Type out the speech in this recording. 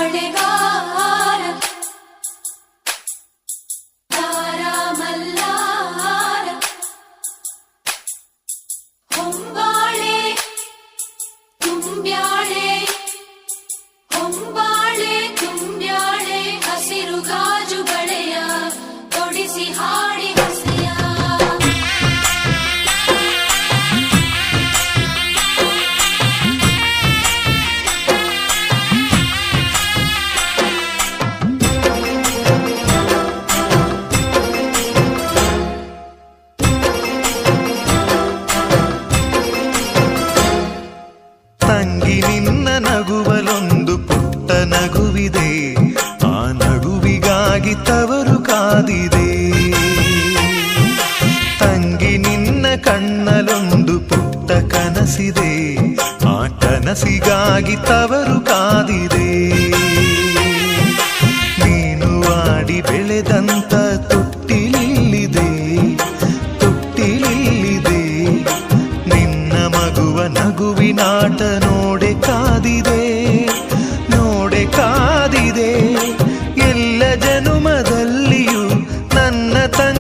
ಬಳೆಗಾರ ತಾರಾ ಮಲ್ಲಾರ ಹೊಂಬಾಳೆ ತುಂಬ್ಯಾಳೆ ಹೊಂಬಾಳೆ ತುಂಬ್ಯಾಳೆ ಹಸಿರು ಗಾಜು ಬಳೆಯ ತೊಡಿಸಿ ಹಾಡಿ ಹಸಿಯ ತಂಗಿ ನಿನ್ನ ನಗುವಲೊಂದು ಪುಟ್ಟ ನಗುವಿದೆ, ಆ ನಗುವಿಗಾಗಿ ತವರು ಕಾದಿದೆ. ತಂಗಿ ನಿನ್ನ ಕಣ್ಣಲೊಂದು ಪುಟ್ಟ ಕನಸಿದೆ, ಆ ಕನಸಿಗಾಗಿ ತವರು ಕಾದಿದೆ. ನೀನು ಆಡಿ ಬೆಳೆದಂತ ತೊಟ್ಟಿಲಿಲ್ಲಿದೆ, ತೊಟ್ಟಿಲಿಲ್ಲಿದೆ. ನಿನ್ನ ಮಗುವ ನಗುವಿನಾಟ ನೋಡೆ